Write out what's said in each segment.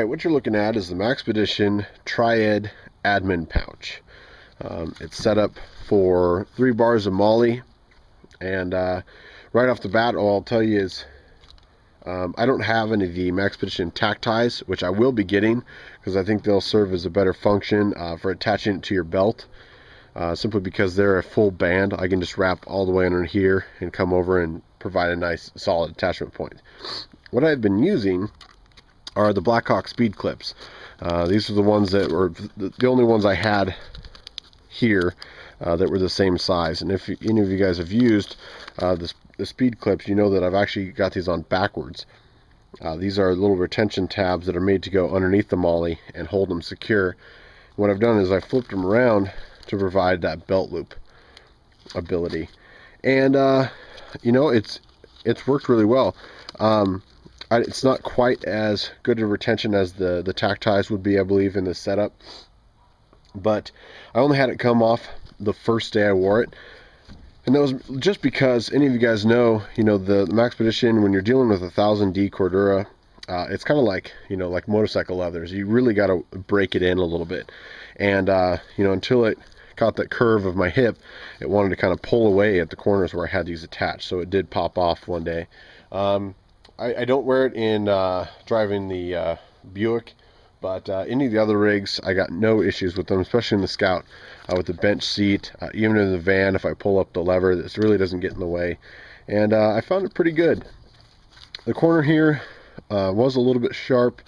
Alright, what you're looking at is the Maxpedition Triad Admin pouch. It's set up for 3 bars of moly, and right off the bat, all I'll tell you is I don't have any of the Maxpedition tack ties, which I will be getting because I think they'll serve as a better function for attaching it to your belt. Simply because they're a full band, I can just wrap all the way under here and come over and provide a nice solid attachment point. What I've been using are the Blackhawk speed clips. These are the ones that were the only ones I had here that were the same size. And if any of you guys have used the speed clips, you know that I've actually got these on backwards. These are little retention tabs that are made to go underneath the moly and hold them secure. What I've done is I flipped them around to provide that belt loop ability, and you know, it's worked really well. It's not quite as good a retention as the tack ties would be, I believe, in this setup, but I only had it come off the first day I wore it, and that was just because any of you guys know, you know, the Maxpedition, when you're dealing with 1000D Cordura, it's kind of like, you know, like motorcycle leathers. You really got to break it in a little bit, and you know, until it caught that curve of my hip, it wanted to kind of pull away at the corners where I had these attached, so it did pop off one day. I don't wear it in driving the Buick, but any of the other rigs, I got no issues with them, especially in the Scout, with the bench seat. Even in the van, if I pull up the lever, this really doesn't get in the way, and I found it pretty good. The corner here was a little bit sharp,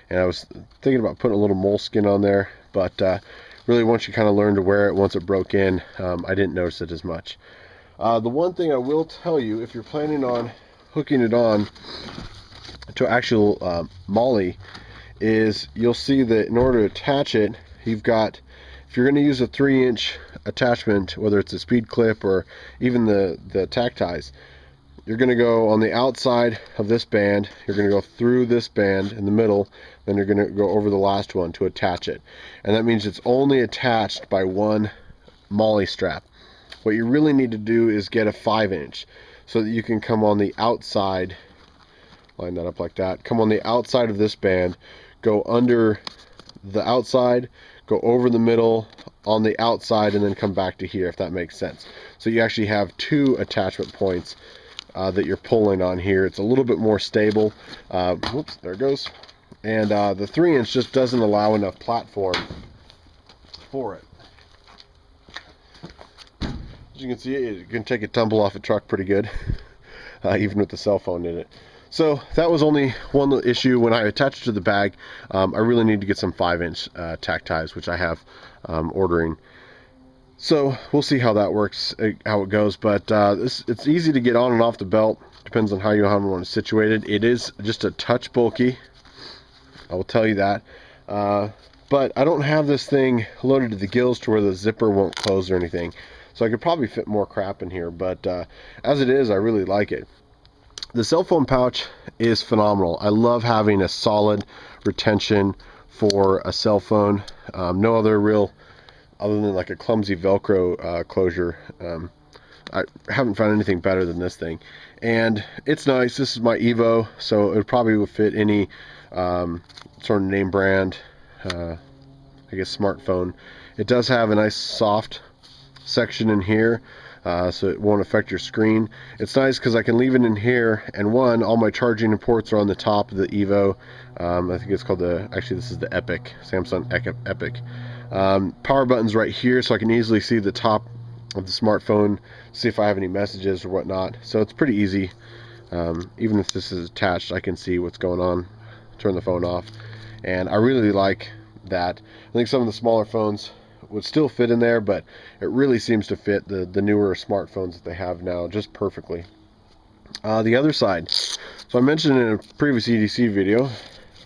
and I was thinking about putting a little moleskin on there, but really once you kind of learn to wear it, once it broke in, I didn't notice it as much. The one thing I will tell you, if you're planning on hooking it on to actual moly, is you'll see that in order to attach it, you've got, if you're going to use a 3-inch attachment, whether it's a speed clip or even the tack ties, you're going to go on the outside of this band, you're going to go through this band in the middle, then you're going to go over the last one to attach it, and that means it's only attached by one moly strap. What you really need to do is get a 5-inch so that you can come on the outside, line that up like that, come on the outside of this band, go under the outside, go over the middle, on the outside, and then come back to here, if that makes sense. So you actually have 2 attachment points that you're pulling on here. It's a little bit more stable. Whoops, there it goes. And the 3-inch just doesn't allow enough platform for it. As you can see, it can take a tumble off a truck pretty good, even with the cell phone in it. So that was only one little issue. When I attached it to the bag, I really need to get some 5-inch tack ties, which I have ordering. So we'll see how that works, how it goes. But it's easy to get on and off the belt. Depends on how you want to situate it. It is just a touch bulky, I will tell you that. But I don't have this thing loaded to the gills to where the zipper won't close or anything. So I could probably fit more crap in here, but as it is, I really like it. The cell phone pouch is phenomenal. I love having a solid retention for a cell phone. No other real, other than like a clumsy Velcro closure. I haven't found anything better than this thing. And it's nice. This is my Evo, so it probably would fit any sort of name brand, I guess, smartphone. It does have a nice soft section in here, so it won't affect your screen. It's nice because I can leave it in here, and all my charging ports are on the top of the Evo. I think it's called actually this is the Epic, Samsung Epic. Power button's right here, so I can easily see the top of the smartphone, see if I have any messages or whatnot. So it's pretty easy. Even if this is attached, I can see what's going on, turn the phone off, and I really like that. I think some of the smaller phones would still fit in there, but it really seems to fit the newer smartphones that they have now just perfectly. The other side, so I mentioned in a previous EDC video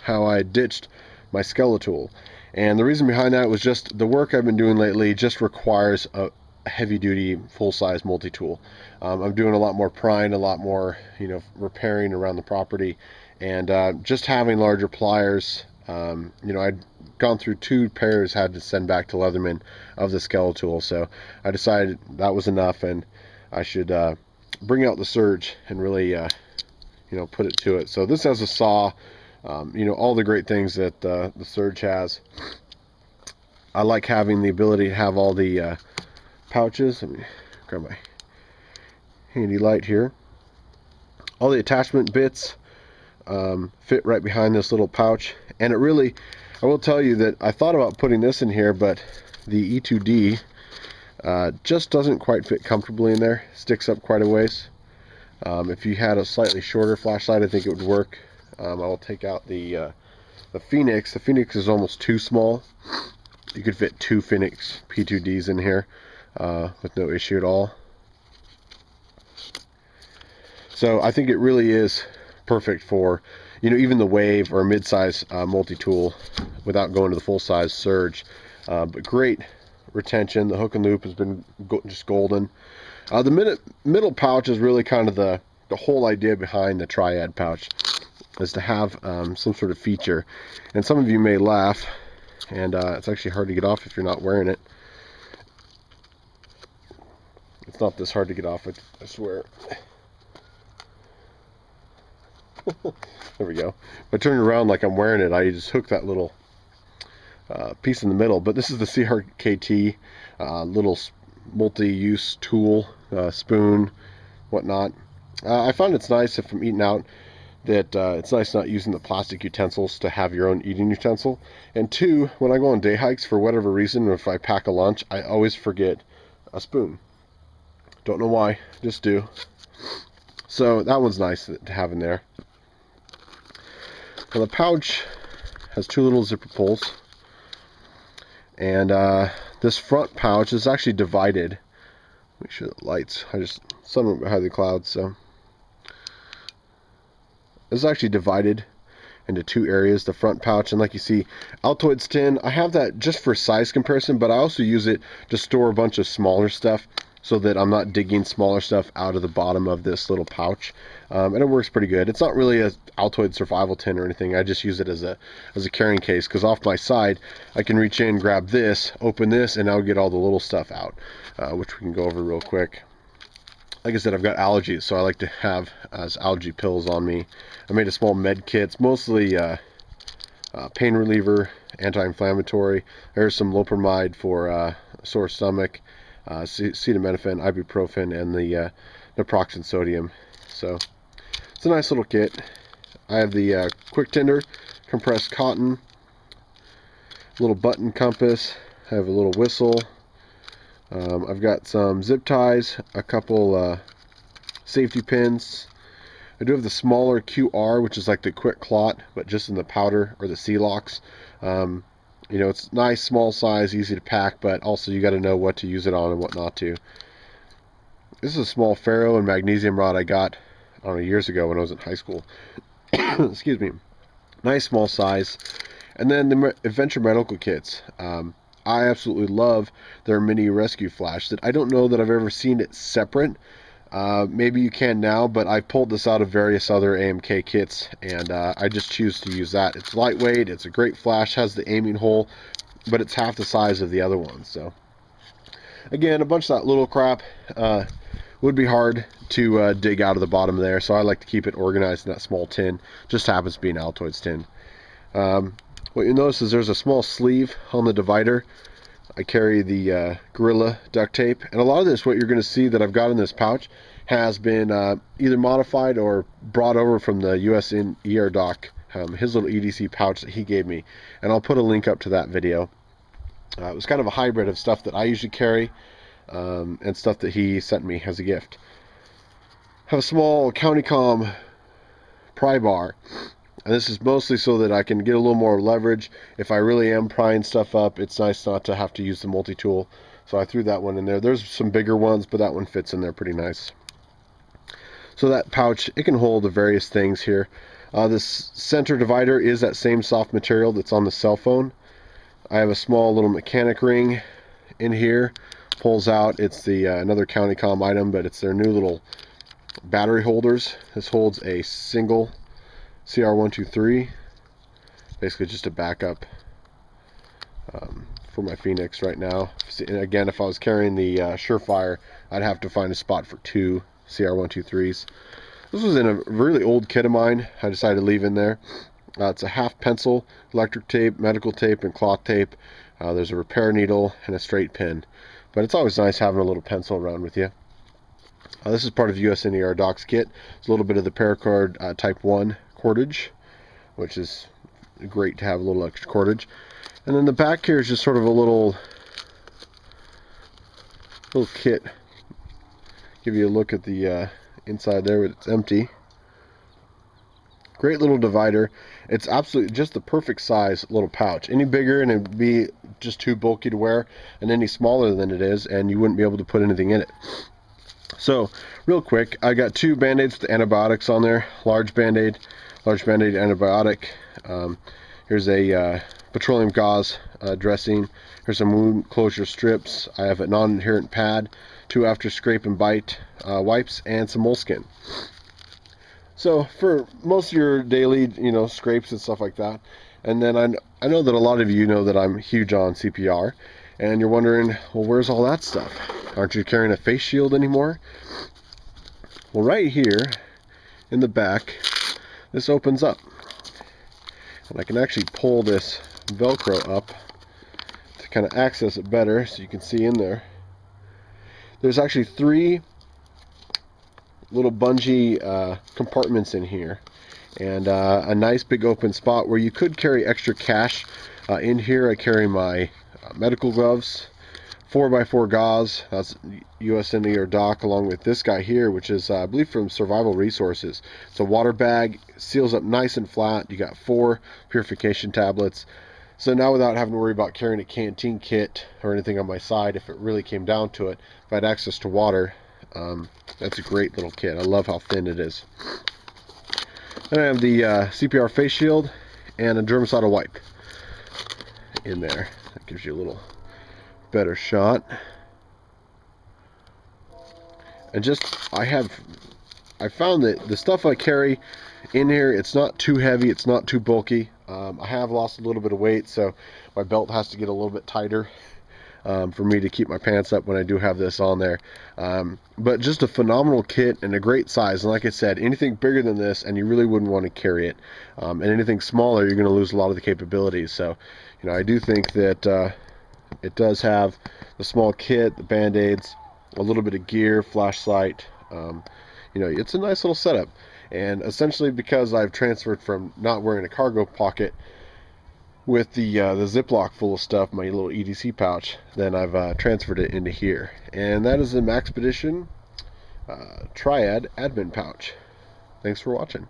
how I ditched my Skeletal, and the reason behind that was just the work I've been doing lately just requires a heavy-duty full-size multi-tool. I'm doing a lot more prying, a lot more, you know, repairing around the property, and just having larger pliers. You know, I'd gone through 2 pairs, had to send back to Leatherman of the Skeletal, so I decided that was enough, and I should bring out the Surge and really you know, put it to it. So this has a saw You know, all the great things that the Surge has. I like having the ability to have all the pouches. Let me grab my handy light here. All the attachment bits fit right behind this little pouch, and it really, I will tell you that I thought about putting this in here, but the E2D just doesn't quite fit comfortably in there. Sticks up quite a ways. If you had a slightly shorter flashlight, I think it would work. I will take out the Phoenix. The Phoenix is almost too small. You could fit 2 Phoenix P2Ds in here with no issue at all. So I think it really is perfect for, you know, even the Wave or mid-size multi-tool without going to the full-size Surge. But great retention. The hook and loop has been just golden. The middle pouch is really kind of the whole idea behind the Triad pouch, is to have some sort of feature. And some of you may laugh, and it's actually hard to get off if you're not wearing it. It's not this hard to get off, I swear. There we go. If I turn it around like I'm wearing it, I just hook that little piece in the middle. But this is the CRKT little multi-use tool, spoon, whatnot. I find it's nice if I'm eating out that it's nice not using the plastic utensils to have your own eating utensil. And 2, when I go on day hikes, for whatever reason, or if I pack a lunch, I always forget a spoon. Don't know why, just do. So that one's nice to have in there. Now the pouch has 2 little zipper pulls, and this front pouch is actually divided. Make sure the lights, sun behind the clouds, so it's actually divided into 2 areas, the front pouch, and like you see, Altoids tin, I have that just for size comparison, but I also use it to store a bunch of smaller stuff so that I'm not digging smaller stuff out of the bottom of this little pouch. And it works pretty good. It's not really a Altoid survival tin or anything. I just use it as a carrying case, because off my side I can reach in, grab this, open this, and I'll get all the little stuff out, which we can go over real quick. Like I said, I've got allergies, so I like to have allergy pills on me. I made a small med kit. It's mostly pain reliever, anti-inflammatory. There's some loperamide for sore stomach, acetaminophen, ibuprofen, and the naproxen sodium. So it's a nice little kit. I have the quick tinder, compressed cotton, little button compass. I have a little whistle. I've got some zip ties, a couple safety pins. I do have the smaller QR, which is like the quick clot, but just in the powder or the C-locks. You know, it's nice, small size, easy to pack, but also you got to know what to use it on and what not to. This is a small ferro and magnesium rod I got, I don't know, years ago when I was in high school. Excuse me. Nice small size. And then the Adventure Medical Kits. I absolutely love their mini rescue flash. That I don't know that I've ever seen it separate. Maybe you can now, but I pulled this out of various other AMK kits, and I just choose to use that. It's lightweight, it's a great flash, has the aiming hole, but it's half the size of the other ones. So again, a bunch of that little crap would be hard to dig out of the bottom there, so I like to keep it organized in that small tin. Just happens to be an Altoids tin. What you'll notice is there's a small sleeve on the divider. I carry the Gorilla duct tape, and a lot of this, what you're going to see that I've got in this pouch, has been either modified or brought over from the US ER Doc, his little EDC pouch that he gave me, and I'll put a link up to that video. It was kind of a hybrid of stuff that I usually carry and stuff that he sent me as a gift. I have a small CountyCom pry bar. And this is mostly so that I can get a little more leverage. If I really am prying stuff up, it's nice not to have to use the multi-tool. So I threw that one in there. There's some bigger ones, but that one fits in there pretty nice. So that pouch, it can hold the various things here. This center divider is that same soft material that's on the cell phone. I have a small little mechanic ring in here. Pulls out. It's the another CountyCom item, but it's their new little battery holders. This holds a single CR123, basically just a backup for my Phoenix right now. And again, if I was carrying the Surefire, I'd have to find a spot for 2 CR123s. This was in a really old kit of mine I decided to leave in there. It's a half pencil, electric tape, medical tape, and cloth tape. There's a repair needle and a straight pin. But it's always nice having a little pencil around with you. This is part of USNER Doc's kit. It's a little bit of the paracord Type 1 cordage, which is great to have a little extra cordage. And then the back here is just sort of a little kit. Give you a look at the inside there, but it's empty. Great little divider. It's absolutely just the perfect size little pouch. Any bigger and it'd be just too bulky to wear, and any smaller than it is, and you wouldn't be able to put anything in it. So, real quick, I got 2 band-aids with antibiotics on there. Large band-aid antibiotic. Here's a petroleum gauze dressing. Here's some wound closure strips. I have a non-adherent pad, 2 after scrape and bite wipes, and some moleskin. So for most of your daily, scrapes and stuff like that. And then I know that a lot of you know that I'm huge on CPR, and you're wondering, well, where's all that stuff? Aren't you carrying a face shield anymore? Well, right here in the back, this opens up. And I can actually pull this Velcro up to kind of access it better, so you can see in there. There's actually 3 little bungee compartments in here, and a nice big open spot where you could carry extra cash. In here I carry my medical gloves, 4x4 gauze, that's USNER Doc, along with this guy here, which is I believe from Survival Resources. It's a water bag, seals up nice and flat. You got 4 purification tablets. So now, without having to worry about carrying a canteen kit or anything on my side, if it really came down to it, if I had access to water, that's a great little kit. I love how thin it is. Then I have the CPR face shield and a germicidal wipe in there. That gives you a little better shot. And I found that the stuff I carry in here, it's not too heavy, it's not too bulky. I have lost a little bit of weight, so my belt has to get a little bit tighter for me to keep my pants up when I do have this on there. But just a phenomenal kit and a great size. And like I said, anything bigger than this and you really wouldn't want to carry it. And anything smaller, you're going to lose a lot of the capabilities. So, I do think that it does have the small kit, the band-aids, a little bit of gear, flashlight. It's a nice little setup. And essentially, because I've transferred from not wearing a cargo pocket with the Ziploc full of stuff, my little EDC pouch, then I've transferred it into here. And that is the Maxpedition Triad Admin pouch. Thanks for watching.